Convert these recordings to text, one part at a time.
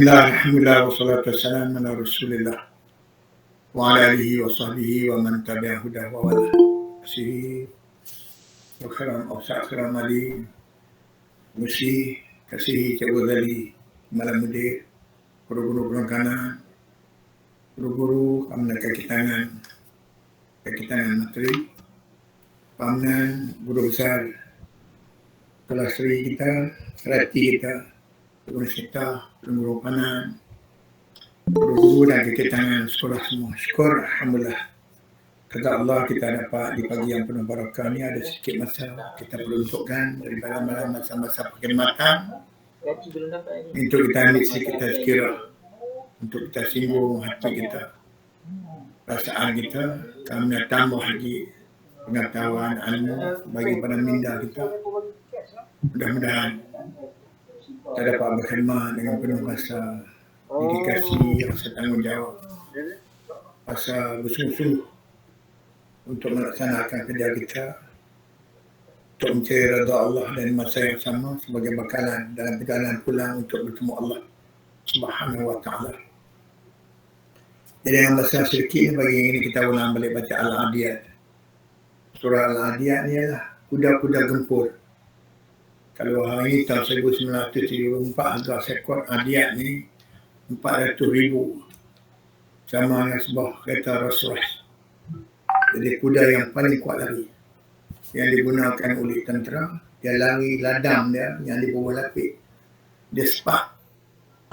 Alhamdulillah wassalatu wassalamu ala Rasulillah wa ala alihi wa sahbihi wa man tabi'a hudahu wa wala. Kasih akhiran ali musi kasih Cikgu Ghazali Malam Mudir, guru-guru perangkanan, guru-guru amna kaki tangan materi, pamanan guru besar kelas kita, rati kita, guru kita, guru panan, guru dan kaki tangan sekolah semua. Syukur alhamdulillah. Kata Allah kita dapat di pagi yang penuh barakah ni ada sedikit masa kita peruntukkan daripada malam masa-masa perkhidmatan untuk kita ambil sedikit tazkirah, untuk kita singgung hati kita, perasaan kita, kami tambah lagi pengetahuan ilmu bagi para minda kita. Mudah-mudahan kita dapat berkhidmat dengan penuh rasa dedikasi, rasa tanggungjawab, rasa bersungguh-sungguh untuk melaksanakan kerja kita, untuk mencari redha Allah dan masa yang sama sebagai bekalan dalam perjalanan pulang untuk bertemu Allah Subhanahu wa ta'ala. Jadi yang besar sedikit ni bagi ini kita ulang balik baca Al-Adiyat. Surah Al-Adiyat ni adalah kuda-kuda gempur. Kalau hari ini tahun 1974 harga seekor Adiyat ni 400,000, sama dengan sebuah kereta Rolls-Royce. Jadi kuda yang paling kuat lari, yang digunakan oleh tentera, dia lari ladang dia yang di bawah lapik, dia spark,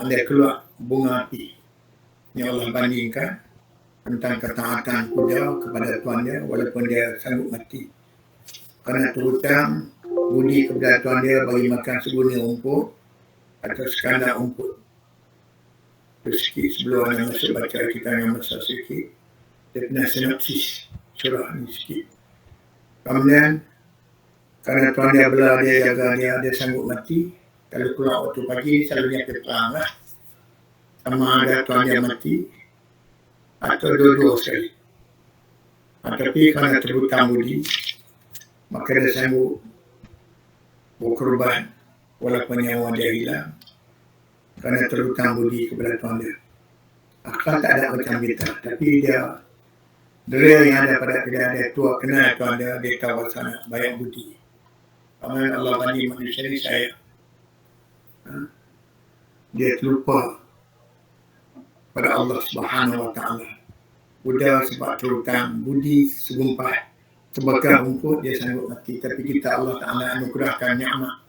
dia keluar bunga api. Yang Allah bandingkan tentang ketaatan kuda kepada tuan dia walaupun dia sanggup mati. Kerana terhutang budi kepada tuan dia bagi makan seguni rumput atau sekandar rumput. Sikit sebelum anda masuk baca kita yang masa sikit, dia pernah sinopsis surah ni sikit. Kemudian kerana tuan dia bela dia, jaga dia sanggup mati. Kalau keluar waktu pagi selalunya perang lah, sama ada tuan dia mati atau dua-dua sekali. Tapi kerana terhutang budi, maka dia sanggup berkorban walaupun nyawa dia hilang kerana terhutang budi kepada tuan dia. Akhlak tak ada macam kita, tapi dia dera yang ada pada dia tua kenal tuan dia tahu sana banyak budi. Paman Allah bagi manusia ni saya, dia terlupa pada Allah Subhanahu wa ta'ala. Kuda sebab terhutang budi segumpal sebagai rumput dia sanggup mati. Tapi kita Allah Ta'ala anugerahkan nikmat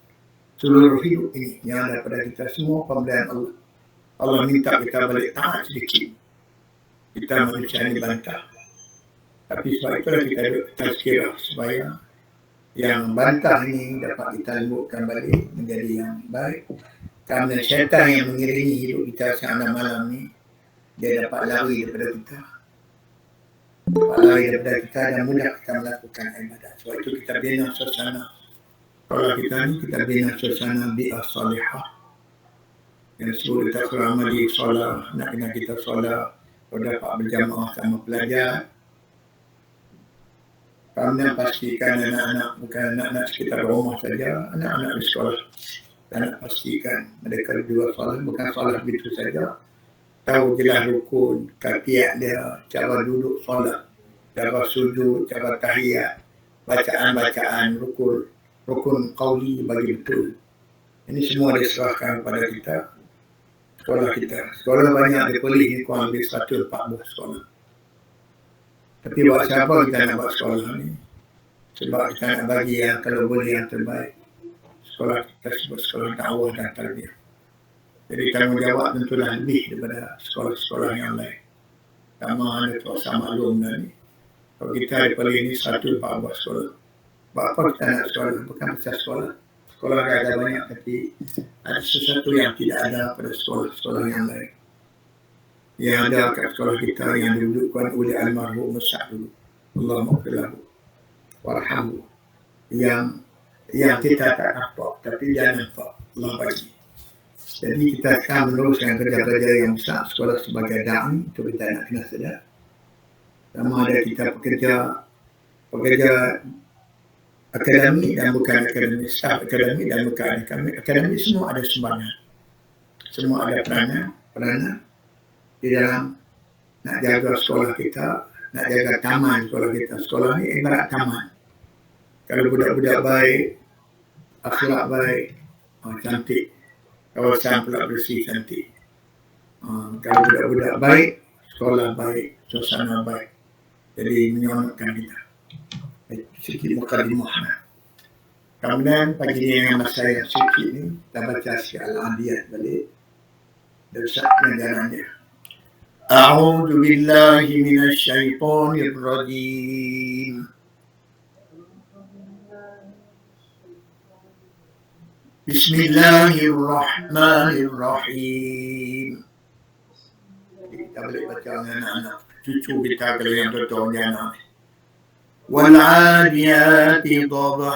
seluruh hidup ini yang ada pada kita semua pemberian Allah. Allah minta kita balik taat sedikit. Kita manusia ini bantah. Tapi sebab itulah kita tazkirah supaya yang bantah ini dapat kita lembutkan balik menjadi yang baik. Kerana syaitan yang mengiringi hidup kita siang dan malam ni, dia dapat lari daripada kita. Dan mudah kita melakukan ibadat. Sebab itu kita bina suasana. Kalau kita ni, kita bina suasana bi'ah salihah. Yang sebut kita selama di solat, nak kena kita solat, kalau dapat berjamaah sama pelajar. Kemudian pastikan anak-anak, bukan anak-anak sekitar rumah saja, anak-anak di sekolah. Dan pastikan mereka juga solat, bukan solat begitu saja. Tahu jelas rukun, kafiat dia, cara duduk solat, cara sujud, cara tahiyat, bacaan-bacaan, rukun qauli bagi betul. Ini semua diserahkan kepada kita, sekolah kita. Sekolah banyak dipilih ni, kurang lebih 140 sekolah. Tapi buat siapa kita nak buat sekolah ni? Sebab kita nak bagi yang kalau boleh yang terbaik. Sekolah kita sebut sekolah dakwah dan tarbiyah. Jadi tanggungjawab tentulah lebih daripada sekolah-sekolah yang lain. Sama ada tuasa maklum ni. Kalau kita dipilih ni 140 sekolah. Buat apa kita nak sekolah? Bukan macam sekolah. Sekolah ada banyak, tapi ada sesuatu yang tidak ada pada sekolah-sekolah yang lain. Yang ada kat sekolah kita yang didudukkan oleh almarhum Musa dulu. Allah maghfirlahu warhamhu. Yang kita tak nampak, tapi dia nampak. Allah bagi. Jadi kita akan meneruskan kerja-kerja yang besar sekolah sebagai da'i, itu kita nak kena sedar. Sama ada kita pekerja akademik dan bukan akademik, staf akademik dan bukan akademik semua ada sumbangan. semua ada peranan di dalam nak jaga sekolah kita, nak jaga taman sekolah kita. Sekolah ni ibarat taman. Kalau budak-budak baik, akhlak baik, cantik. Kawasan pula bersih, cantik. Kalau budak-budak baik, sekolah baik, suasana baik. Jadi menyeronokkan kita. Sikit mukadimah. Kemudian pagi ni dengan masa yang sikit ni, kita baca sikit Al-Adiyat balik. Dan saatnya jalan dia. A'udzu billahi minasyaitonir rajim. Bismillahirrahmanirrahim. Kita boleh baca dengan anak cucu kita kalau yang betul jana. Wal 'adiyati dhabha.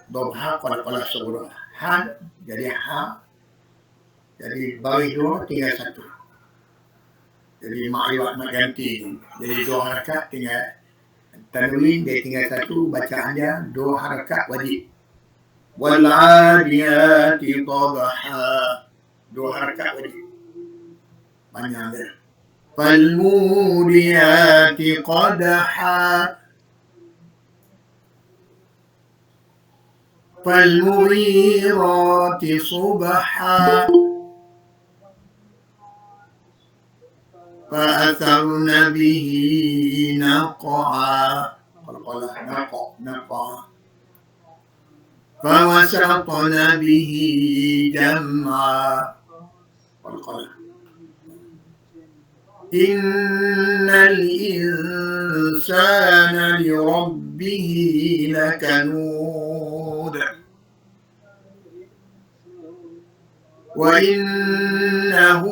Dhabha qala surah. Ha jadi ha. Jadi bagi dua tinggal satu. Jadi ma'iwat nak ganti. Jadi dua harakat tinggal tanwin dia tinggal satu, bacaan dia dua harakat wajib. Wal 'adiyati dhabha. Dua harakat wajib. Banyak dia. Fal muriyati qadha. Fal mughirati subha. فأثرن به نقعا فوسطن به جمعا إن الإنسان لربه لكنود وإنه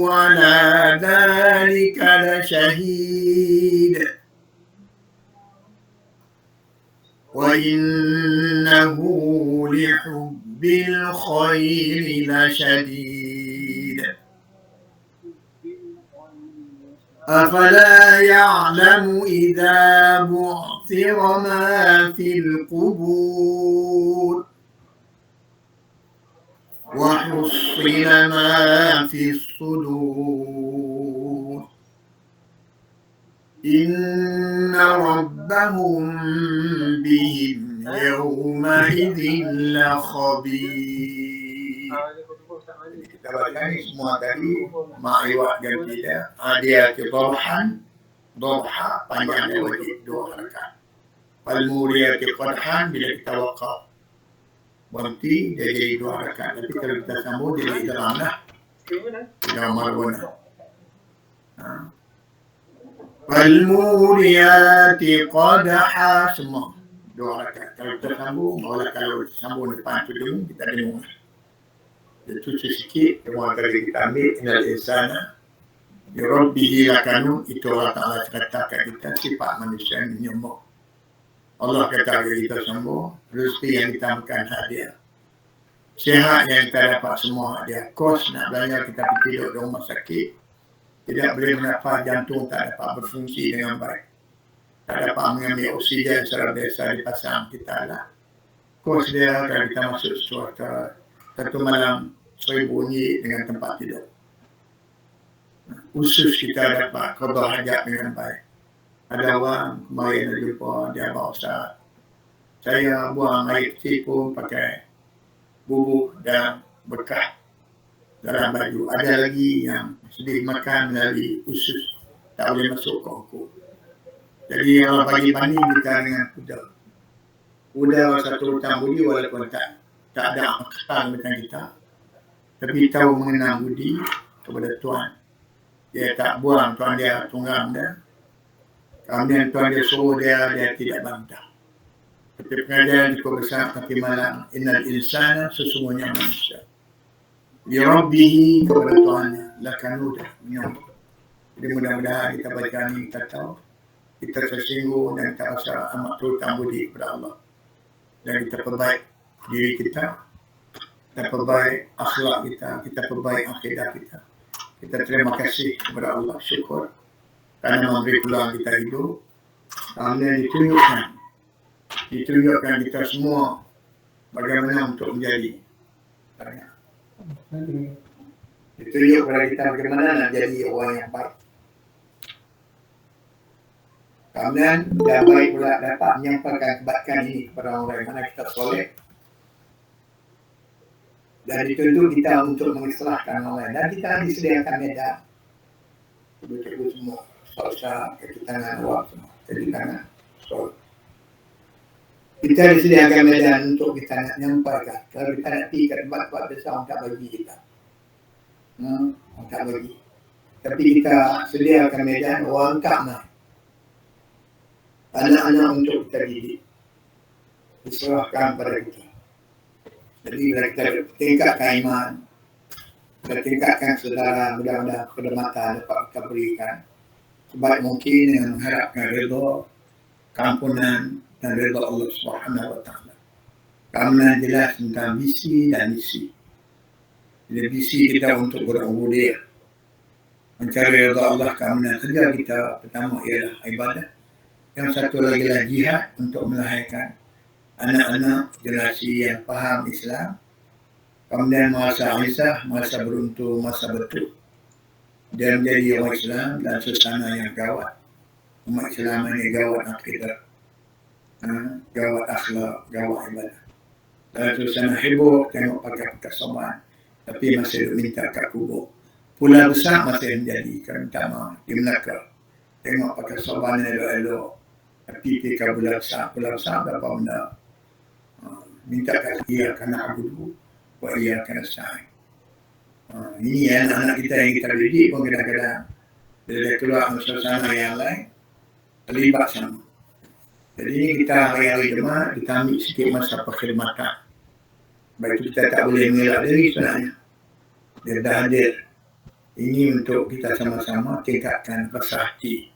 على ذلك لشهيد وإنه لحب الخير لشديد أفلا يعلم إذا بعثر ما في القبور وحصل ما في الصدور إن ربهم بهم يومئذ لخبير. Kita baca ni semua tadi ma'iwat ganti dia. Adiyati dhabhan, dhabha panjangnya wajib dua harakat. Fal muriyati qadhan bila kita waqaf berhenti dia jadi dua rakaat, tapi kalau kita sambung dia jadi dalam lah dalam marwana. Al-muriyati qadha semua dua rakaat. Kalau kita sambung, malah kalau sambung depan tu dulu kita dengung. Itu sikit semua kali kita ambil inal insana li rabbihi lakanu. Itu Allah Ta'ala katakan kita sifat manusia yang nyombong. Allah kata kita sembuh, rezeki yang kita makan hadiah. Sihat yang kita dapat semua hadiah. Kos nak belanja kita pergi duduk di rumah sakit, tidak boleh mendapat, jantung tak dapat berfungsi dengan baik. Tak dapat mengambil oksigen secara biasa dipasang kita lah. Kos dia kalau kita masuk satu malam sore bunyi dengan tempat tidur. Usus kita dapat qada hajat dengan baik. Ada orang kemarin nak jumpa dia, Abang Ustaz, saya buang air kecil pun pakai bubuk dan bekas dalam baju. Ada lagi yang sedih makan melalui usus, tak boleh masuk ke okok. Jadi Allah bagi banding kita dengan kuda. Kuda satu hutang budi walaupun tak ada kesalahan dengan kita, tapi tahu mengenal budi kepada Tuhan. Dia tak buang, Tuhan dia tunggang dia. Kemudian Tuhan dia suruh dia tidak bantah. Tapi pengajaran cukup besar tapi malam. Innal insana sesungguhnya manusia li rabbihi kepada Tuhannya lakanudah menyambut. Jadi mudah-mudahan kita baca ni kita tahu, kita tersinggung dan kita rasa amat terutang budi kepada Allah. Dan kita perbaik diri kita perbaik akhlak kita perbaik akidah kita. Kita terima kasih kepada Allah, syukur kerana memberi peluang kita hidup. Kemudian ditunjukkan kita semua bagaimana untuk menjadi Banyak. Ditunjuk kepada kita bagaimana nak jadi orang yang baik. Kemudian dah baik pula dapat menyampaikan kebaikan ini kepada orang lain, mana kita soleh. Dan dituntut kita untuk mengislahkan orang lain. Dan kita disediakan medan. Ibu-ibu semua, ustaz, kaki tangan awak semua, kaki tangan. So, kita disediakan medan untuk kita nak menyampaikan. Kalau kita nak pergi ke tempat-tempat besar, orang tak bagi kita. Orang tak bagi. Tapi kita sediakan medan, orang tak nak. Anak-anak untuk kita didik. Diserahkan pada kita. Jadi bila kita tingkatkan iman, kita tingkatkan saudara, mudah-mudahan keselamatan dapat kita berikan sebaik mungkin dengan mengharapkan redha, keampunan dan redha Allah Subhanahu wa taala. Karena jelas tentang visi dan misi. Jadi visi kita untuk berubudiyah, mencari redha Allah, karena kerja kita pertama ialah ibadah. Yang satu lagi adalah jihad untuk melahirkan anak-anak generasi yang faham Islam. Kemudian masa Aisyah, masa beruntung, masa betul. Dia menjadi orang Islam dan suasana yang gawat. Umat Islam ini gawat akidah, gawat akhlak, gawat ibadah. Dan suasana heboh, tengok pakai saban, tapi masih minta kat kubur. Pula besar masih menjadi kerentama di Melaka. Tengok pakai saban elok-elok, tapi ketika pula besar berapa benda. Minta kat ia kena abudu, wa ia kena sa'i. Ini anak-anak kita yang kita didik pun kadang-kadang dia keluar suasana yang lain, terlibat sama. Jadi ini kita hari-hari Jumaat, kita ambil sikit masa perkhidmatan. Baik kita tak boleh mengelak diri sebenarnya. Dia dah hadir. Ini untuk kita sama-sama tingkatkan rasa hati,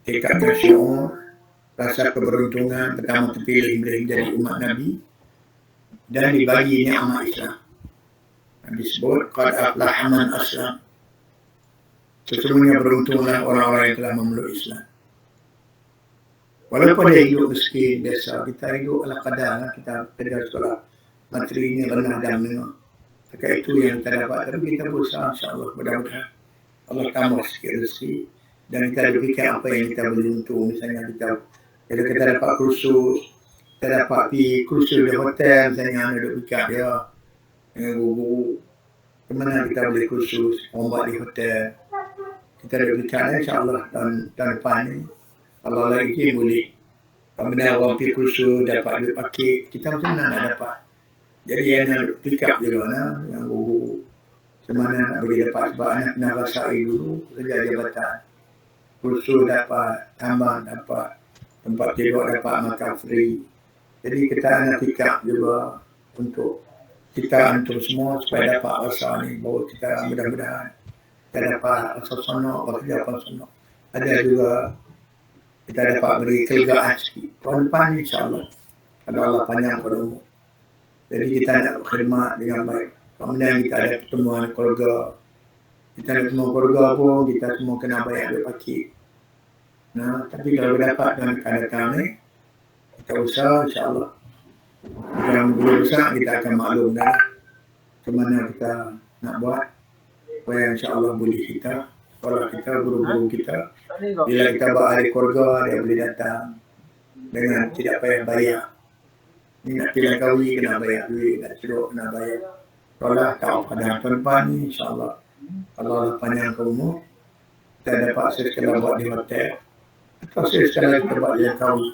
tingkatkan syiur, rasa keberuntungan pertama terpilih menjadi umat Nabi dan dibagi nikmat Islam. Disebut qad aflaha man aslam. Sesungguhnya beruntunglah orang-orang yang telah memeluk Islam. Walaupun dia hidup miskin biasa, kita hidup ala qadar, kita kerja sekolah materi ini rendah dan menengah. Maka itu yang kita dapat, tapi kita berusaha insya-Allah, mudah-mudahan Allah tambah sikit rezeki dan kita fikir apa yang kita boleh untung. Misalnya kalau kita dapat kursus, kita dapat pergi kursus di hotel, misalnya ada fikir dia dengan guru, kemana kita boleh kursus, buat di hotel. Kita ada fikir insya-Allah tahun depan ni Allah lagi boleh. Kemudian orang pergi kursus dapat duit pakit, kita macam mana nak dapat? Jadi yang nak fikir juga yang guru semana nak boleh dapat, sebab anak kena rasai dulu kerja jabatan. Kursus dapat, tambang dapat, tempat tidur dapat, makan free. Jadi kita nak fikir juga untuk kita untuk semua supaya dapat rasa ni, bahawa kita mudah-mudahan kita dapat rasa sonok, bekerja apa sonok. Ada juga kita dapat beri kelegaan sikit. Tahun depan insya-Allah, kalau Allah panjang pada umur. Jadi kita nak berkhidmat dengan baik. Kemudian kita ada pertemuan keluarga. Kita ada semua keluarga pun, kita semua kena bayar duit pakit. Tapi kalau dapat dalam keadaan ni, kita usaha insya-Allah. Dalam bulan besar kita akan maklum dah kemana kita nak buat. Supaya insya-Allah boleh kita, sekolah kita, guru-guru kita, bila kita buat hari keluarga, dia boleh datang dengan tidak payah bayar. Ni nak pilih kahwin kena bayar duit, nak ceruk kena bayar. Kalau tak pada tahun depan ni insya-Allah Allah panjang umur, kita dapat sekadar buat di hotel atau sekadar kita buat dia kahwin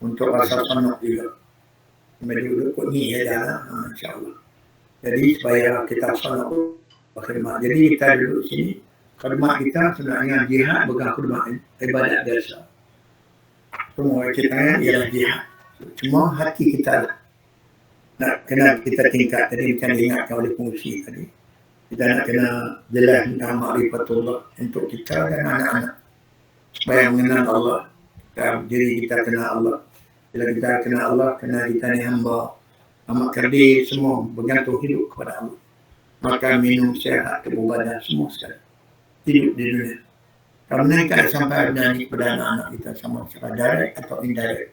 untuk rasa sonok juga. Jadi ikut ni dah insya-Allah. Jadi supaya kita sonok berkhidmat. Jadi kita duduk sini, khidmat kita sebenarnya jihad bukan khidmat ibadat biasa. Semua kita ialah jihad. Cuma hati kita nak kena kita tingkat. Tadi kita diingatkan oleh fungsi tadi. Kita nak kena jelas tentang ma'rifatullah untuk kita dan anak-anak. Supaya mengenal Allah. Diri kita kenal Allah. Bila kita kenal Allah, kenal kita ni hamba. Amat kerdil semua bergantung hidup kepada Allah. Makan, minum, sehat, tubuh badan, semua sekali. Hidup di dunia. Kerana kita sampai berani kepada anak-anak kita sama secara direct atau indirect.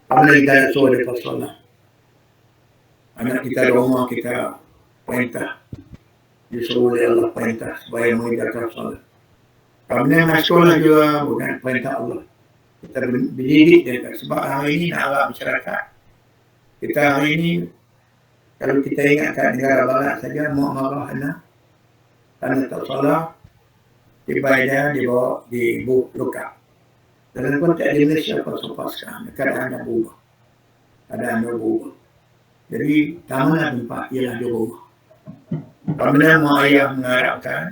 Kemudian kita suruh mereka solat. Anak kita di rumah kita perintah, disuruh oleh Allah perintah supaya mengerjakan salat. Kemudian nak sekolah juga bukan perintah Allah. Kita berdidik dia. Sebab hari ini nak arah masyarakat. Kita hari ini kalau kita ingat kat negara barat saja, mak marah anak kerana tak salah, tiba dia dibawa di lokap. Dalam konteks di Malaysia pas sekarang, keadaan dah berubah. Jadi tamanlah tempat ialah di rumah. Kemudian mak ayah mengharapkan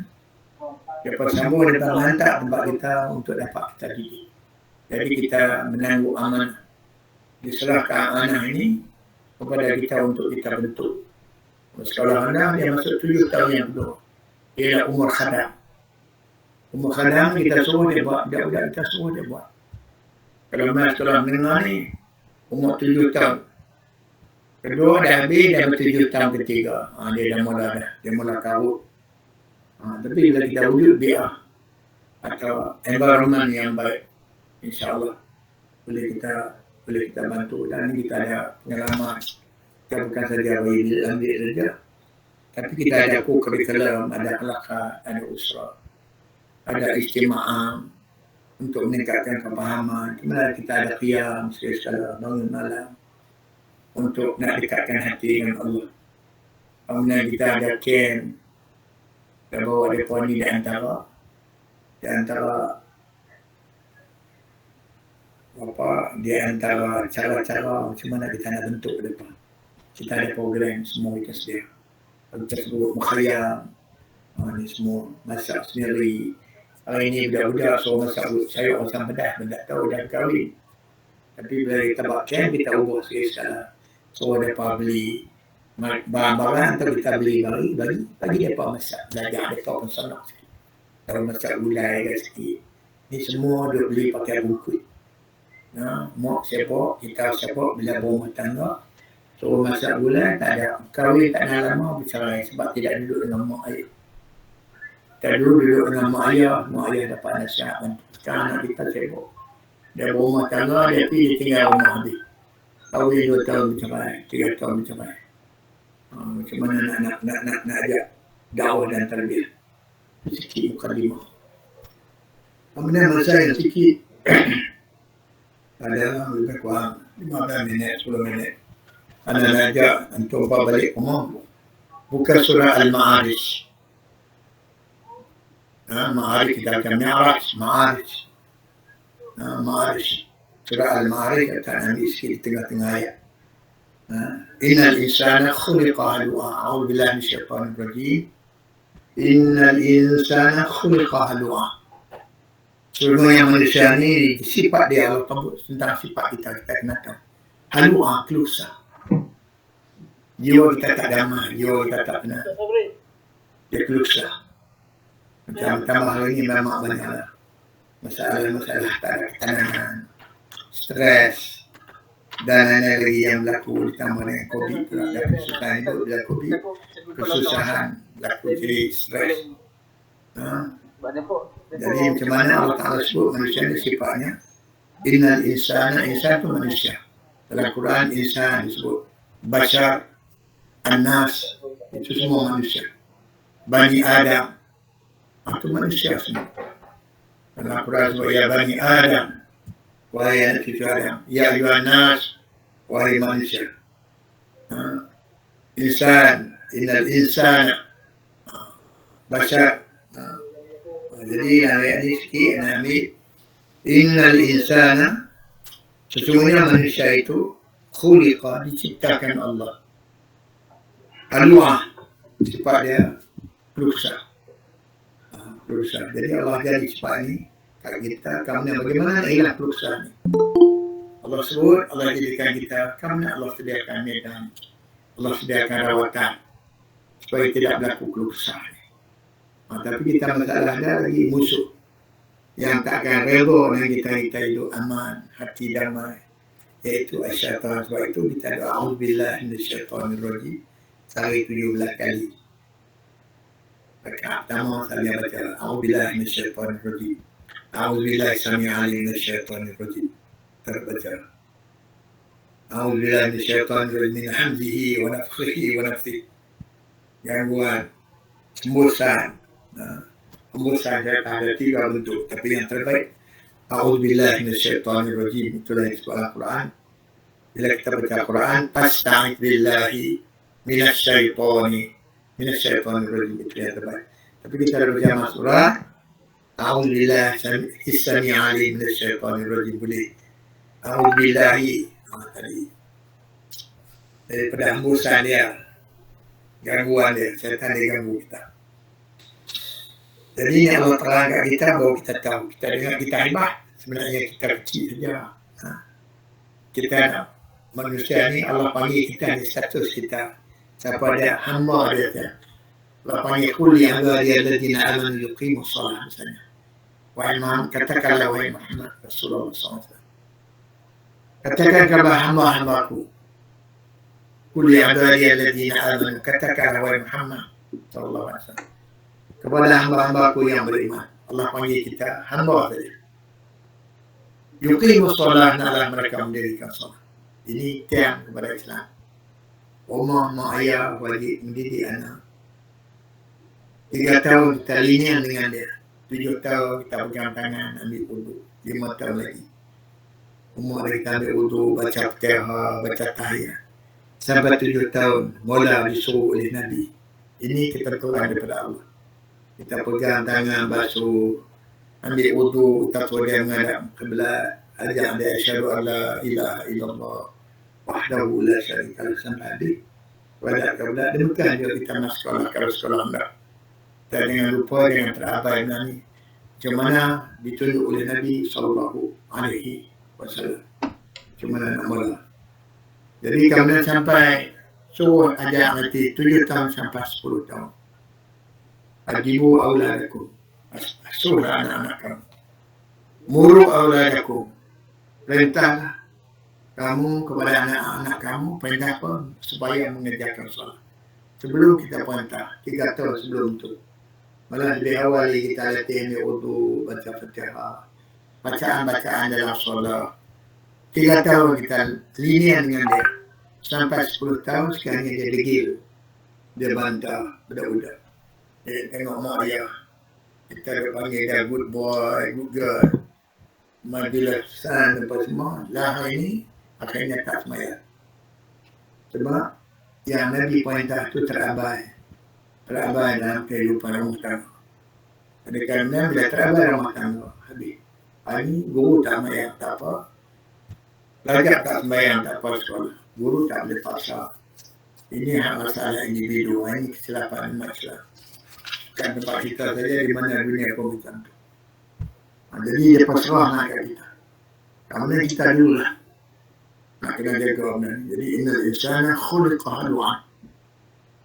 dapat sambung datang hantar tempat kita untuk dapat kita didik. Jadi kita menangguh amanah. Diserahkan amanah ini kepada kita untuk kita bentuk. Sekolah anak dia masuk 7 tahun yang kedua. Ialah umur khadam. Umur khadam kita suruh dia buat, budak-budak kita suruh dia buat. Kalau masuk sekolah menengah ni, umur 7 tahun. Kedua dah habis, dah 7 tahun ketiga. Dia mula karut. Tapi bila kita wujud biar atau environment yang baik, insyaAllah boleh kita bantu. Dan kita ada pengalaman. Kita bukan saja ambil saja, tapi kita ada kurikulum, ada kelakar, ada usrah, ada istima'am untuk meningkatkan kepahaman. Kemudian kita ada qiyam sekali-sekala bangun malam untuk nak dekatkan hati dengan Allah. Kemudian kita ada camp, kita bawa mereka ni di antara cara-cara macam mana kita nak bentuk ke depan. Kita ada program semua kita sedia. Kita sebut mukhayyam, ni semua masak sendiri. Hari ini budak-budak so masak sayur asam pedas, tak tahu dah kahwin. Tapi bila kita buat camp, kita ubah sekali-sekala. So mereka beli barang-barang atau kita beli bagi mereka masak. Belajar mereka pun senang sikit. Kalau masak gulai sikit. Ni semua dia beli pakai bungkus. Mak siapa, kita siapa bila berumah tangga. So masak gulai tak ada. Kahwin tak ada lama bercerai sebab tidak duduk dengan mak ayah. Kita dulu duduk dengan mak ayah dapat nasihat. Sekarang anak kita sibuk. Dia berumah tangga, dia tinggal rumah habis. Kahwin 2 tahun bercerai, 3 tahun bercerai. Macam mana nak ajak dakwah dan tarbiyah. Sikit mukadimah. Kemudian masa yang sikit ada lebih kurang 15 minit, 10 minit. Anda nak ajak antum balik rumah. Buka surah Al-Ma'arij. Ma'arij kita akan Ma'arij. Surah Al-Ma'arij akan ambil sikit di tengah-tengah ayat. Innal insana khuliqa halu'a. A'udzu billahi minasyaitonir rajim. Innal insana khuliqa halu'a. Sebenarnya manusia ni sifat dia Allah sebut tentang sifat kita kena tahu. Halu'a, kelusah. Jiwa kita tak damai, jiwa kita tak tenang. Dia kelusah. Macam tambah hari ini memang banyaklah masalah tak ada ketenangan, stres, dan lain-lain lagi yang berlaku ditambah dengan COVID pula. Dan kesusahan hidup bila COVID, kesusahan berlaku jadi stres. Jadi macam mana Allah Ta'ala sebut manusia ni sifatnya innal insana, insan itu manusia. Dalam Quran insan disebut bashar, an-nas, itu semua manusia. Bani Adam, itu manusia semua. Dalam Quran sebut ya Bani Adam, wahai anak cucu Adam, ya ayuhan nas, wahai manusia. Insan, innal insana, bashar. Jadi ayat ini sikit nak ambil. Innal insana, sesungguhnya manusia itu khuliqa, diciptakan Allah. Halu'ah, sifat dia kelusah. Jadi Allah jadi sifat ini kat kita. Kemudian bagaimana nak hilang kelusah ni? Allah sebut, Allah jadikan kita, kemudian Allah sediakan medan, Allah sediakan rawatan supaya tidak berlaku kelusah ni. Tapi kita masalah ada lagi musuh yang takkan reda dengan kita hidup aman, hati damai, iaitu syaitan. Sebab itu kita ada a'udzubillahi minasyaitonir rajim kali 17 kali. Rakaat pertama saya baca a'udzubillahi minasyaitonir rajim. A'udzubillahi samii'al alim minasyaitonir rajim. Terbaca. أعوذ بالله من الشيطان الرجيم من همزه ونفخه ونفثه. Gangguan hembusan. Hembusan ada 3 bentuk, tapi yang terbaik A'udzubillahi minasyaitonirrajim, itulah yang disebut Al-Quran. Bila kita baca Al-Quran, fasta'idz billahi minasyaitonirrajim, itu yang terbaik. Tapi kita ada baca surah A'udzubillahi as-sami'il 'alim minasyaitonirrajim, boleh A'udzubillahi tadi daripada hembusan dia, gangguan dia, syaitan dia ganggu kita. Jadi ini Allah terang kat kita baru kita tahu. Kita dengar kita hebat, sebenarnya kita kecil saja. Kita manusia ni Allah panggil kita ni status kita. Siapa dia hamba dia. Allah panggil qul ya ayyuhalladzina amanu yuqimus shalah misalnya. Wahai Muhammad, katakanlah wahai Muhammad Rasulullah SAW. Katakan kepada hamba-hambaku. Qul ya ayyuhalladzina amanu, katakanlah wahai Muhammad sallallahu alaihi wasallam. Kepada hamba-hambaku yang beriman. Allah panggil kita hamba saja. Yuqimus shalah, adalah mereka mendirikan salat. Ini tiang kepada Islam. Umar mak ayah wajib mendidik anak. 3 tahun kita linian dengan dia. 7 tahun kita pegang tangan ambil wudu. 5 tahun lagi umar kita ambil wudu, baca Fatihah, baca tahiyat. Sampai 7 tahun mula disuruh oleh Nabi. Ini ketentuan daripada Allah. Kita pegang tangan, basuh, ambil wudu, kita sudah menghadap kiblat, ajak dia asyhadu alla ilaha illallah wahdahu la syarika lahu sampai habis. Menghadap kiblat, demikian juga kita masuk sekolah, kalau sekolah enggak. Kita jangan lupa, jangan terabai Nabi. Macam mana ditunjuk oleh Nabi sallallahu alaihi wasallam. Macam mana nak mula. Jadi kemudian sampai suruh ajak nanti 7 tahun sampai 10 tahun. Ajibu auladakum, asuh anak-anak kamu. Muru auladakum, perintahlah kamu kepada anak-anak kamu, perintah apa? Supaya mengerjakan solat. Sebelum kita perintah, 3 tahun sebelum itu. Malah lebih awal kita latih ambil wudu, baca Fatihah, bacaan-bacaan dalam solat. 3 tahun kita linian dengan dia. Sampai 10 tahun sekarang dia degil. Dia bantah budak-budak. Tengok mak ayah, kita panggil dia good boy, good girl. Majlis san apa semua, lah ini akhirnya tak semayang. Sebab yang Nabi perintah itu terabai dalam kehidupan rumah tangga. Oleh kerana bila terabai rumah tangga, habis. Hari guru tak semayang, tak apa. Pelajar tak semayang, tak apa sekolah. Guru tak boleh paksa. Ini hak masalah individu, ini kesilapan umat Islam. Bukan tempat kita saja, di mana dunia pun macam tu. Jadi dia pasrah nak kat kita. Kemudian kita dulu lah nak kena jaga benda ni. Jadi innal insana khuliqa halu'an.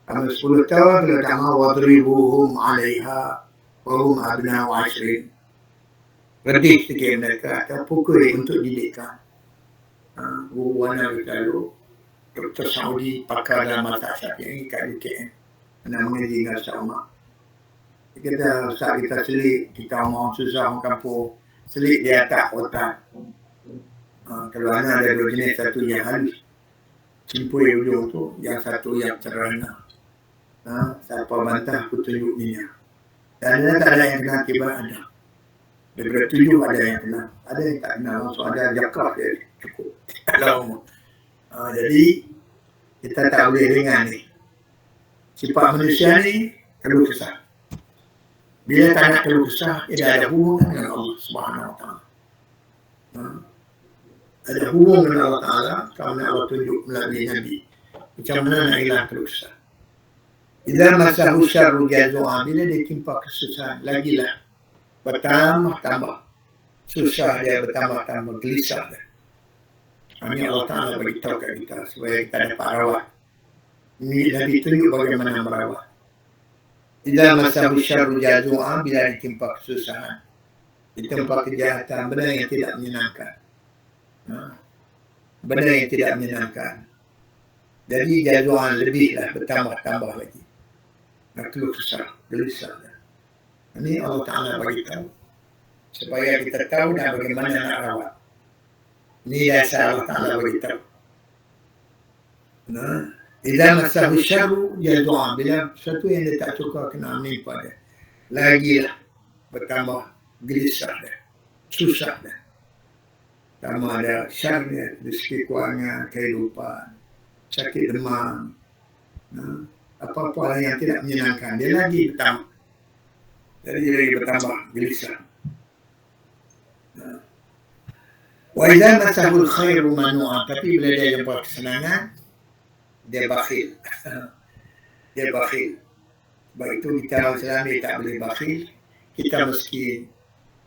Kalau 10 tahun kalau tak mahu wadribuhum 'alaiha wa hum abna'u 'ashrin. Redih sikit mereka atau pukul untuk didikkan. Guru warna berlalu Dr. Saudi pakar dalam mata syafi'i kat UKM. Namanya Tinggal Sama. Kita saat kita selit, kita orang susah orang kampung, selit di atas otak. Kalau anak ada 2 jenis, satu yang halus, simpul ujung tu, yang satu yang cerana. Siapa bantah, aku tunjuk minyak. Dan ada tak ada yang kena akibat ada. Daripada 7 ada yang kena, ada yang tak kena, langsung ada jakar dia cukup. Jadi kita tak boleh dengar ni. Sifat manusia ni kalau kesah. Bila tak nak keluh kesah, dia ada hubungan dengan Allah Subhanahu Wa Taala. Ada hubungan dengan Allah Taala kerana Allah tunjuk melalui Nabi. Macam mana nak hilang keluh kesah. Bila masa syarru jazua, bila dia timpa kesusahan, lagilah bertambah-tambah. Susah dia bertambah-tambah, gelisah dia. Ini Allah Taala beritahu kat kita supaya kita dapat rawat. Ini Nabi tunjuk bagaimana merawat. Bila masa syarru jazua, bila ditimpa kesusahan, ditimpa kejahatan, benda yang tidak menyenangkan. Benda yang tidak menyenangkan. Jadi jazuan lebihlah, bertambah-tambah lagi. Nak keluh kesah, gelisah. Ini Allah Ta'ala beritahu supaya kita tahu dan bagaimana nak rawat. Ini dasar Allah Ta'ala beritahu. Nah, idza massahu syarru jazua, bila sesuatu yang dia tak suka kena menimpa dia, lagilah bertambah gelisah dah, susah dah. Sama ada syarnya, rezeki keuangan, kehidupan, sakit demam, nah, apa-apa yang tidak menyenangkan, dia lagi bertambah. Jadi dia lagi bertambah gelisah. Nah. Wa idza massahu khairu manua, tapi bila dia jumpa kesenangan, dia bakhil. Dia bakhil. Sebab itu kita orang Islam tak boleh bakhil. Kita miskin.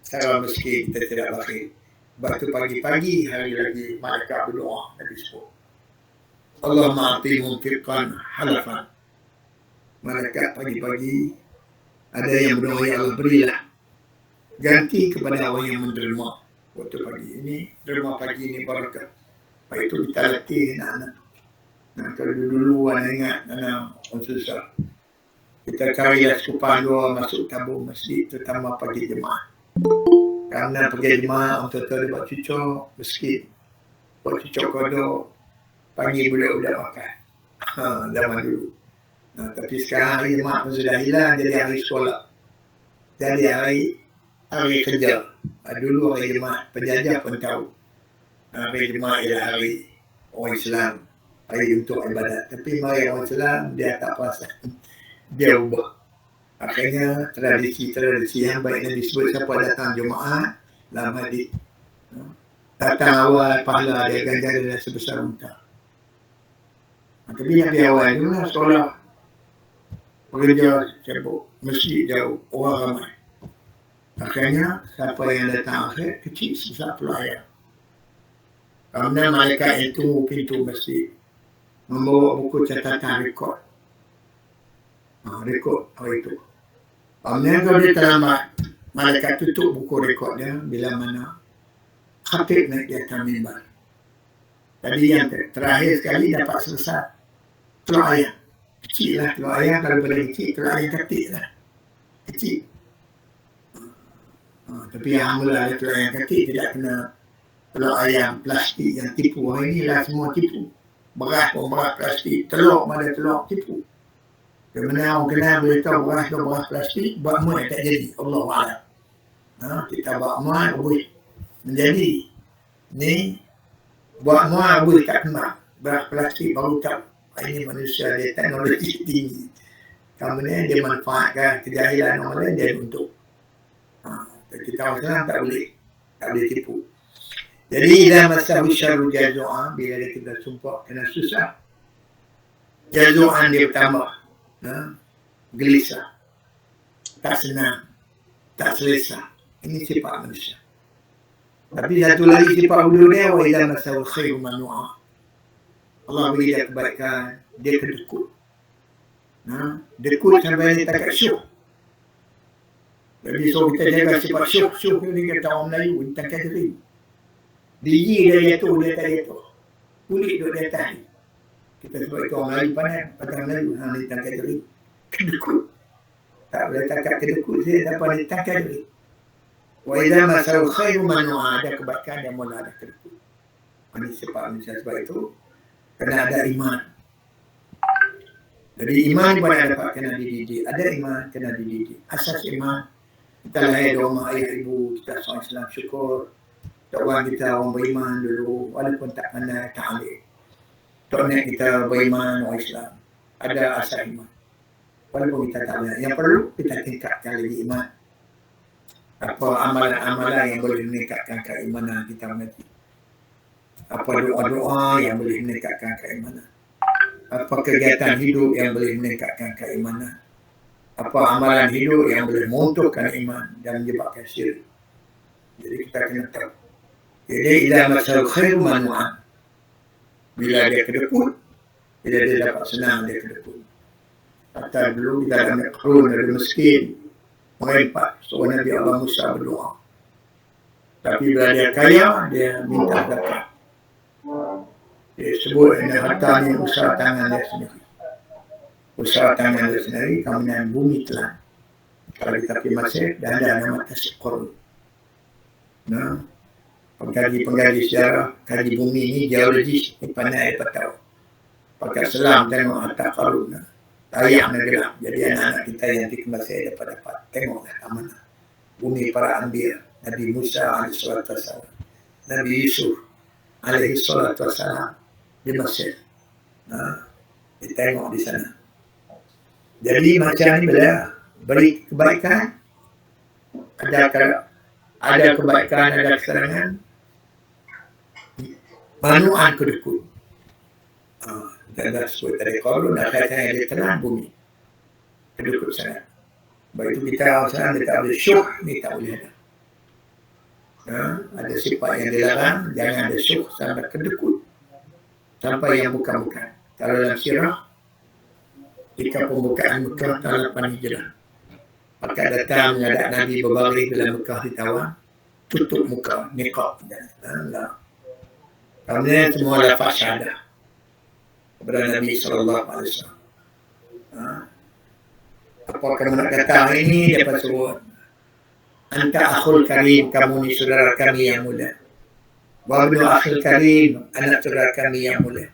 Secara miskin kita tidak bakhil. Sebab itu pagi-pagi hari lagi malaikat berdoa Nabi sebut. Allahumma a'ti munfiqan halafan. Malaikat pagi-pagi ada yang berdoa, ya Allah berilah ganti kepada orang yang menerima waktu pagi ini, derma pagi ini barakah. Sebab itu kita latih anak-anak. Nah, kalau dulu anak ingat anak orang susah, kita carilah sekupang dua masuk tabung masjid, terutama pagi jemaah. Karena pergi jemaah untuk dia buat cucuk masjid, buat cucuk kodok, pagi budak-budak makan. Zaman dulu. Nah, tapi sekarang hari jemaah pun sudah hilang, jadi hari sekolah, jadi hari kerja. Dulu hari jemaah penjajah pun tahu hari jemaah ialah hari orang Islam, hari untuk ibadat. Tapi mari orang Islam dia tak perasan, dia ubah. Akhirnya tradisi yang baik yang disebut siapa datang Jumaat dalam hadis, datang awal pahala dia ganjar dia sebesar unta. Tapi yang di awal dulu lah sekolah, pekerja sibuk, masjid jauh, orang ramai. Akhirnya siapa yang datang akhir kecil sebesar pelayar. Kerana malaikat itu pintu masjid membawa buku catatan rekod. Rekod hari itu. Kemudian kalau dia terlambat, malaikat tutup buku rekod dia bila mana khatib naik di atas mimbar. Jadi yang terakhir sekali dapat selesai telur ayam. Kecil lah telur ayam, kalau boleh kecil, telur ayam ketik lah. Kecil. Tapi yang mula telur ayam ketik tidak kena telur ayam plastik yang tipu. Hari ni lah semua tipu. Beras pun beras plastik, telur mana telur tipu. Kemudian orang kenal beritahu beras plastik, buat muat tak jadi. Allahuakbar. Kita buat muat boleh menjadi. Ni buat muat boleh tak kenal. Beras plastik baru tahu. Ini manusia dia teknologi tinggi. Kemudian dia manfaatkan kejahilan orang lain dia untuk. Kita orang tak boleh tipu. Jadi dalam masa syarru jazua, bila kita sumpah kena susah, jazuan dia bertambah. Gelisah, tak senang, tak selesa. Ini sifat manusia. Tapi satu lagi sifat hudud dia, wa idza massahu khairu manua. Allah beri dia kebaikan, dia kedekut. Dekut sampai dia tak syuk. Jadi so kita jaga sifat syuk ni kata orang Melayu, tak kata biji dia jatuh, dia tak jatuh. Kulit dia atas. Kita sebut itu orang Melayu pandang Melayu, ni tak kata kedekut. Tak boleh takat kedekut, saya dapat ditakat dia. Wa idza massahu khairu manua, ada kebaikan dan mula ada kedekut. Ini sifat manusia. Sebab itu kena ada iman. Jadi iman pada dapat kena dididik. Ada iman kena dididik. Asas iman, kita lahir dari rumah ayah ibu, kita seorang Islam, syukur. Orang kita orang beriman dulu, walaupun tak pandai ta'lim. Tok nek kita beriman orang Islam, ada asas iman. Walaupun kita tak banyak, yang perlu kita tingkatkan lagi iman. Apa amalan-amalan yang boleh meningkatkan keimanan kita nanti. Apa doa-doa yang boleh meningkatkan keimanan. Apa kegiatan hidup yang boleh meningkatkan keimanan. Apa amalan hidup yang boleh menguntungkan iman dan menyebabkan syirik. Jadi kita kena tahu. Jadi idza massahu khairu manua. Bila dia kedekut, bila dia dapat senang dia kedekut. Kata dulu kita ada makrun, ada miskin, merempat. So Nabi Allah Musa berdoa. Tapi bila dia kaya, dia minta zakat. Dia sebut ini harta ni usaha tangan dia sendiri. Usaha tangan dia sendiri, kemudian bumi telan. Kalau kita pergi Mesir, dah ada nama Tasik Qurun. Pengkaji sejarah, kaji bumi ni geologis, ni pandai apa tahu. pakai selam tengok atas Qarun. Tayak gelap. Jadi anak-anak kita yang dikembali dapat tengoklah amanah. Bumi para anbiya, Nabi Musa alaihissalatu wassalam, Nabi Yusuf alaihissalatu wassalam di Mesir. Ditengok di sana. Jadi macam ni bila beri kebaikan, ada kebaikan, ada kesenangan, manuan kedekut. Dan sebut dari Qarun akhirnya dia telan bumi kedekut sangat. Baik itu kita sekarang dia tak boleh syuh, ni tak boleh ada. Ada sifat yang dilarang, jangan ada syuh sampai kedekut, sampai yang bukan-bukan. Kalau dalam sirah ketika pembukaan Mekah tahun 8 Hijrah, maka datang menghadap Nabi berbaring dalam Mekah ditawan, tutup muka, niqab. Kemudian semua lafaz syahadah kepada Nabi SAW. Apa kamu nak kata ini? Dia sebut, anta akhul karim, kamu ni saudara kami yang mulia. Wabnu akhul karim, anak saudara kami yang mulia.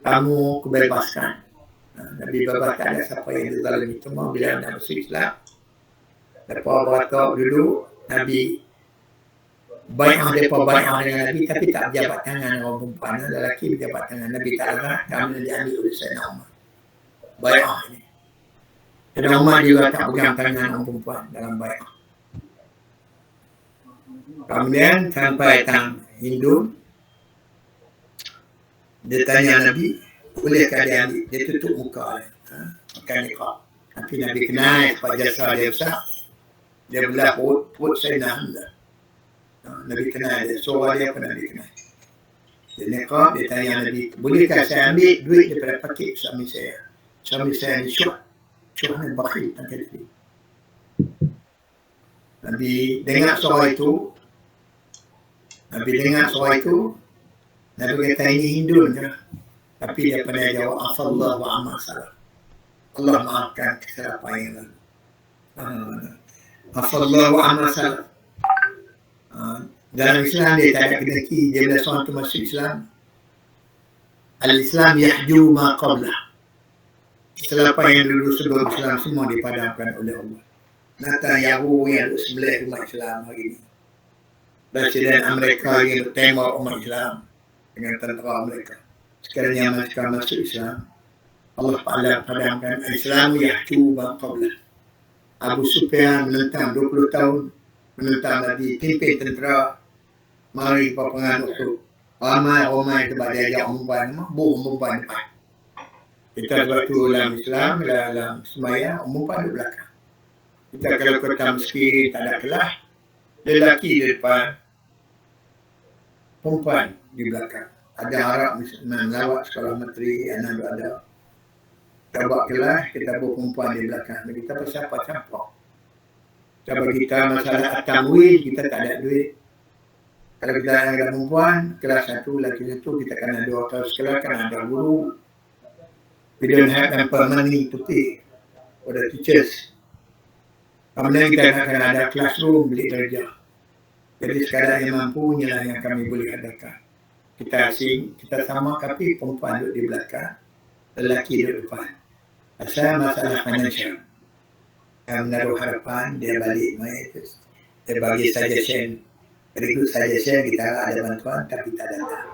Kamu kubebaskan. Nabi Baba tak ada siapa yang dizalimi. Cuma bila nak masuk Islam, lepas beratok dulu, Nabi bayar mereka bayar dengan Nabi, tapi tak berjabat tangan orang perempuan. Lelaki berjabat tangan. Nabi tak larang, kami diambil oleh Sayyidina Umar. Bayar ini. Sayyidina Umar juga tak pegang tangan orang perempuan dalam bayar. Kemudian sampai datang Hindu, dia tanya Nabi, bolehkah dia ambil? Dia tutup muka, pakai niqab. Tapi Nabi kenal sebab jasa dia besar. Dia belah perut Sayyidina Hamzah. Nabi kenal dia, suara dia pun Nabi kenal. Dia niqab, dia tanya Nabi, bolehkah saya ambil duit daripada pakit suami saya? Suami saya ni syuh ni bakhil, tangkap dia. Nabi dengar suara itu, Nabi kata ini Hindu je. Tapi dia pernah jawab, afallah wa amal salah. Allah maafkan kesilapan yang lalu. Afallah wa amal salah. Dalam Islam dia tak ada kedeki. Dia bila seorang itu masuk Islam, Al-Islam yahju ma qablah. Kesilapan yang dulu sebelum Islam semua dipadamkan oleh Allah. Netanyahu yang sebelah umat Islam hari ini, Presiden Amerika yang tembak umat Islam dengan tentera mereka. Sekarang yang mereka masuk Islam, Allah Ta'ala padamkan Islam yahju ma qablah. Abu Sufyan menentang 20 tahun, menentang Nabi, pimpin tentera, mari peperangan Uhud. Ramai sebab dia ajak umpan, umpan depan. Kita sebab tu dalam Islam, dalam semaya, umpan di belakang. Kita kalau kota miskin, tak ada kelah, lelaki di depan, perempuan di belakang. Ada Arab melawat sekolah menteri, anak ada. Kita buat kelas, kita buat perempuan di belakang. Kita bersiapa campur. Sebab kita masalah tamwil, kita tak ada duit. Kalau kita ada perempuan, kelas 1, lelaki 1, kita kena 2 tahun sekolah, kena ada guru. We don't have ample money to pay for the teachers. Kemudian kita akan ada classroom, beli kerja. Jadi sekadar yang mampu, inilah yang kami boleh adakan. Kita asing, kita sama, tapi perempuan duduk di belakang, lelaki duduk depan. Asal masalah financial. Yang menaruh harapan, dia balik main, dia bagi suggestion. Berikut suggestion, kita ada bantuan, tapi tak datang.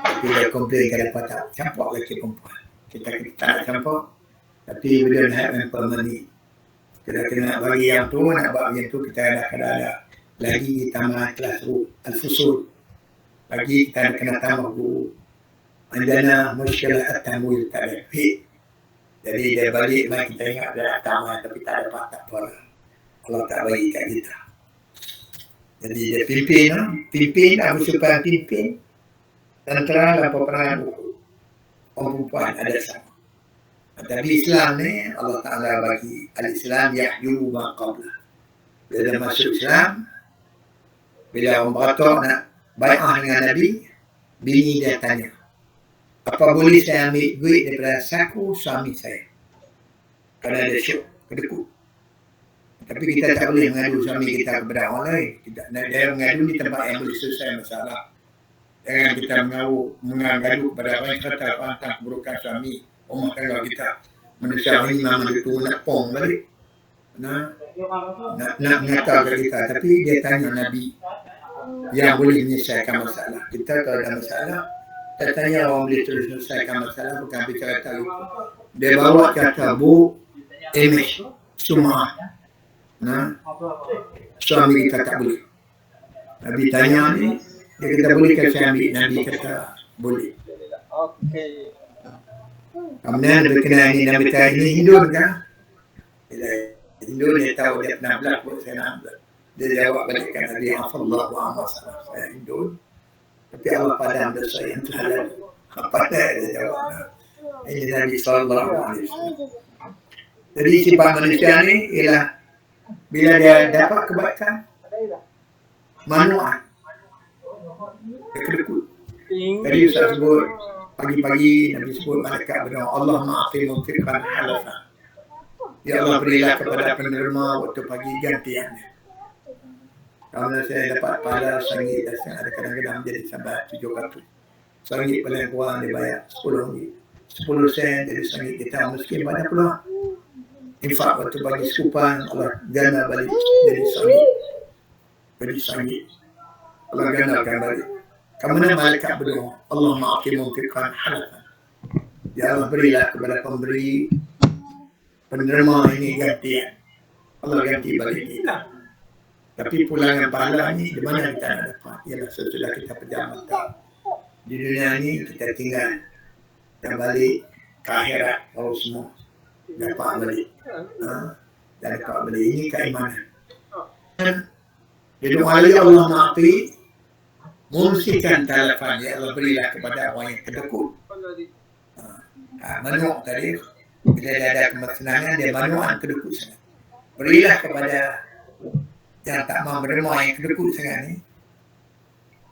Tapi dia komplain kenapa tak campur lelaki perempuan. Kita tak campur, tapi we don't have ample money. Kita kena bagi yang tu, nak buat yang tu, kita ada lagi tambah kelas al-fusul. Lagi kita kena tambah guru. Andana muskilah at-tamwil tak ada duit. Jadi dia balik, kita ingat dia tambah, tapi tak dapat, tak apa. Allah tak bagi kat kita. Jadi dia pimpin, Abu Sufyan pimpin. Tentera dalam peperangan Uhud. Orang perempuan ada sama. Tapi Islam ni, Allah Ta'ala bagi al-Islam yahju ma qablah. Bila dia masuk Islam, bila orang beratok nak bai'ah dengan Nabi, bini dia tanya, apa boleh saya ambil duit daripada saku suami saya? Kerana dia syuk, kedekut. Tapi kita tak boleh mengadu suami kita kepada orang lain. Dia mengadu di tempat yang boleh selesai masalah. Jangan kita mengadu kepada orang yang kata tentang keburukan suami, rumah tangga kita. Manusia ini memang itu nak pong balik. Nak mengatakan kita, tapi dia tanya Nabi yang boleh menyelesaikan masalah. Kita kalau ada masalah, kita tanya orang boleh terus menyelesaikan masalah, bukan bicara tahu. Dia bawa kata bu, image, semua. Suami kita tak boleh. Nabi tanya ni, dia kata boleh ke saya ambil? Nabi kata boleh. Okey. Kemudian berkenaan ini Nabi tanya ini Hindu kan? Hindu dia tahu dia pernah berlaku, saya nak ambil. Dia jawab balikkan Nabi Afallahu amma salam. Saya Hindu. Tapi Allah padam dosa yang telah lalu. Apa dia jawab? Ini Nabi Sallallahu Alaihi Wasallam. Jadi sifat manusia ni ialah bila dia dapat kebaikan, manual. Dia kedekut. Tadi Ustaz sebut, pagi-pagi Nabi sebut malaikat berdoa, Allah ma'afi mumfiqan halafa. Ya Allah berilah kepada penerima waktu pagi gantiannya. Kalau saya dapat pahala sanggit, ada kadang-kadang jadi sampai 700. Sanggit paling kurang dia bayar 10 sen jadi sanggit kita miskin banyak pula. Infak waktu bagi supan, Allah gana balik jadi sanggit. Jadi sanggit. Allah ganakan balik. Kemudian malaikat berdoa, Allah ma'afi mumfiqan halafa. Ya Allah berilah kepada pemberi penerima ini gantian. Allah ganti balik kita. Tapi pulangan pahala ni di mana kita nak dapat? Ialah sesudah kita pejam mata. Di dunia ni kita tinggal dan balik ke akhirat baru semua dapat balik. Dan dapat balik ini keimanan. Jadi Allah ma'afi mumsikan talafan, ya Allah berilah kepada orang yang kedekut. Manuk tadi bila dia ada kesenangan dia manuan kedekut sangat. Berilah kepada yang tak mahu menerima yang kedekut sangat ni.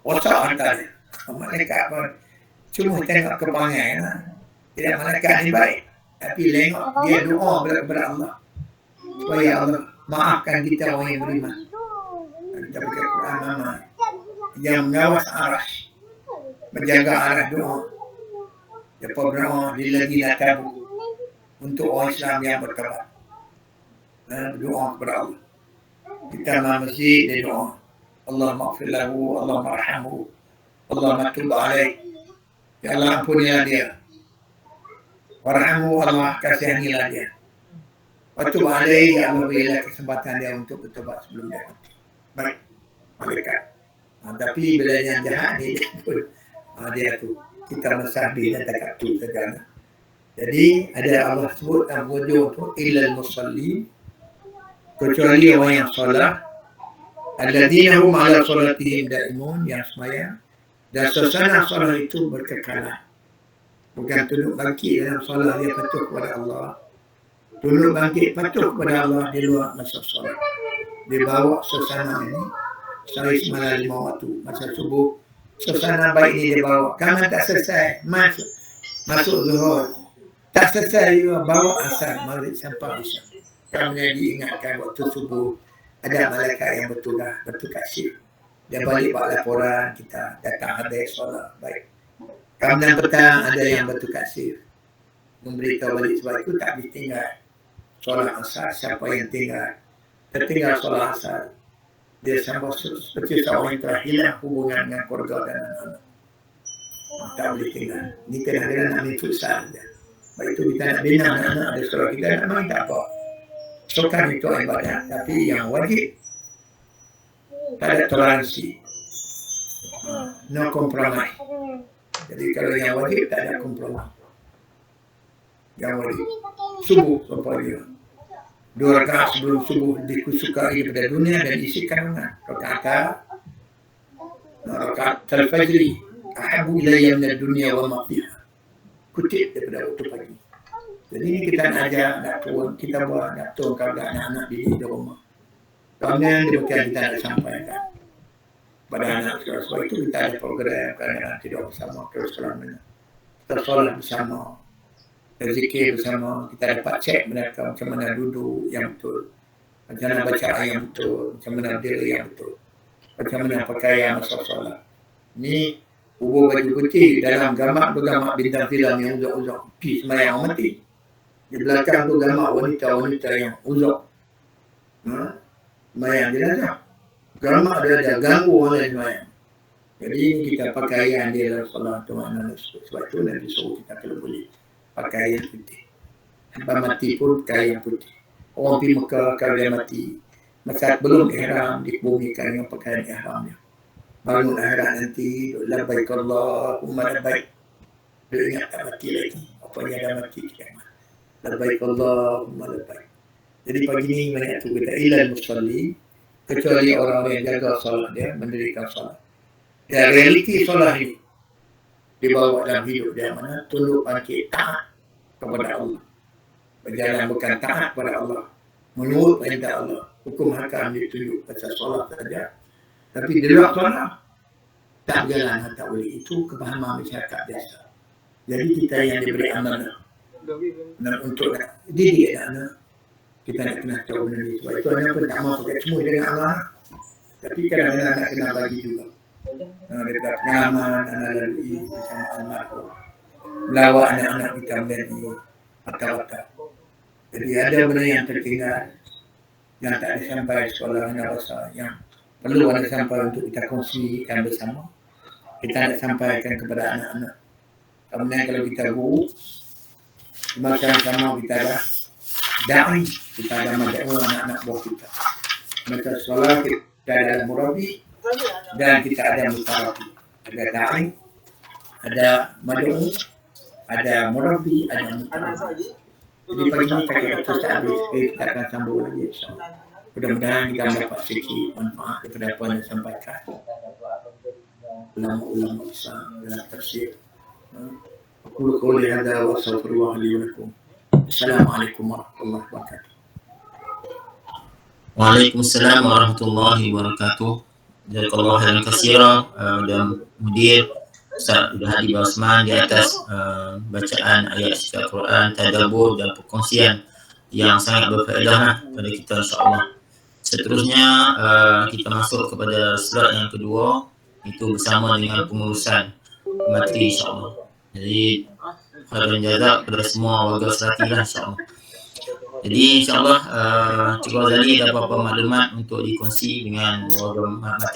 Osak hantar dia. Malaikat pun cuma tengok kebangai. Tidak malaikat ni baik. Tapi tengok dia doa kepada Allah. Supaya Allah maafkan kita orang yang beriman. Kita baca Quran nama. Yang mengawas arah. Menjaga arah doa. Dia berdoa lilladzina tabu. Untuk orang Islam yang bertobat. Berdoa kepada Allah. Kita dalam masjid dia doa. Allah maghfir lahu, Allah marhamhu, Allah matub alaih. Ya Allah ampunilah dia. Warhamhu, Allah kasihanilah dia. Matub alaih, ya Allah berilah kesempatan dia untuk bertobat sebelum dia mati. Baik, malaikat. Tapi bila yang jahat ni dia tu kita mesabi dan tak tu segala. Jadi ada Allah sebut dalam wujud tu illal musallin, kecuali orang yang solat, alladzina hum ala salatihim daimun, yang sembahyang dan suasana solat itu berkekalan. Bukan tunduk bangkit dalam solat dia patuh kepada Allah. Tunduk bangkit patuh kepada Allah di luar masa solat. Dia bawa suasana ini sehari semalam 5 waktu masa subuh. Suasana baik ini dia bawa. Kamu tak selesai masuk zuhur. Tak selesai juga bawa asar maghrib sampai isyak. Kemudian diingatkan waktu subuh ada malaikat yang bertugas shift. Dia balik buat laporan kita datang habis solat baik. Kemudian petang ada yang bertugas shift. Memberitahu balik sebab itu tak ditinggal solat asar. Siapa yang tertinggal solat asar, dia sama seperti seorang yang telah hilang hubungan dengan keluarga dan anak-anak. Tak boleh tinggal. Ini kadang-kadang nak ambil futsal je. Sebab itu kita nak bina anak-anak ada sekolah kita nak main tak apa. Sokan itu ibadah, tapi yang wajib tak ada toleransi. No compromise. Jadi kalau yang wajib tak ada compromise. Yang wajib subuh sampai dia 2 rakaat sebelum subuh dikusukai daripada dunia dan isi kandungan. Rakaat al-fajri ahabu ilayya minad dunya wa ma fiha. Kutip daripada waktu pagi. Jadi ini kita nak ajar, nak turun, kita buat, nak turun kepada anak-anak di rumah. Kemudian demikian kita nak sampaikan pada anak sekolah. Sebab itu kita ada program kerana tidur bersama terus selamanya. Kita solat bersama, berzikir bersama, kita dapat cek mereka macam mana duduk yang betul, macam mana baca yang betul, macam mana diri yang betul, macam mana pakaian masa solat. Ini Kubur baju putih, dalam gambar bergambar bintang film yang uzak-uzak, pergi semayang mati. Di belakang tu gambar wanita-wanita yang uzak, semayang jenazah. Gambar dia ada ganggu orang lain semayang. Jadi kita pakaian dia dalam solat tu mana sebab tu Nabi suruh kita kalau boleh pakaian putih. Sampai mati pun pakaian putih. Orang pergi Mekah kalau dia mati, masa belum ihram dibumikan dengan pakaian ihramnya. Bangun akhirat nanti, labbaik Allahumma labbaik. Dia ingat tak mati lagi. Apa yang dah mati kiamat. Labbaik Allahumma labbaik. Jadi pagi ni banyak tu kita ilal musalli, kecuali orang yang jaga solat dia, mendirikan solat. Dan realiti solat ini dibawa dalam hidup dia mana tunduk bangkit taat kepada Allah. Berjalan bukan taat kepada Allah, menurut perintah Allah. Hukum hakam ditunjuk pasal solat saja. Tapi di luar solat tak berjalan, tak boleh. Itu kepahaman masyarakat biasa. Jadi kita yang diberi amanah dan untuk didik anak, kita nak kena tahu benda ni. Sebab itu anak pun tak mahu pakai semua dengan amanah. Tapi kadang-kadang nak kena bagi juga. Dekat pengalaman anak lalui bersama almarhum, melawat anak-anak kita menjadi mata-mata. Jadi ada benda yang tertinggal, yang tak ada sampai sekolah anak rasa, yang perlu ada sampai untuk kita kongsikan bersama. Kita nak sampaikan kepada anak-anak. Kemudian kalau kita guru, masa yang sama kita ada da'i, kita ada mad'u anak-anak buah kita. Masa sekolah kita ada murabi dan kita ada mutarabi. Ada da'i, ada mad'u, ada murabi, ada mutarabi. Jadi pagi ini kita tak habis, kita akan sambung lagi. Mudah-mudahan kita dapat sedikit manfaat daripada apa yang disampaikan ulama-ulama Islam dalam tafsir. Aku qouli hadza wa astaghfirullah li wa lakum. Assalamualaikum warahmatullahi wabarakatuh. Waalaikumsalam warahmatullahi wabarakatuh. Jazakallahu khairan katsira dan mudir Ustaz Hadi Basman di atas bacaan ayat suci Al-Quran, tadabbur dan perkongsian yang sangat berfaedah pada kita insya-Allah. Seterusnya kita masuk kepada slide yang kedua, itu bersama dengan pengurusan materi insya-Allah. Jadi khairan jazak kepada semua warga Selati lah insya-Allah. Jadi insya-Allah Cikgu Azali ada beberapa maklumat untuk dikongsi dengan warga materi.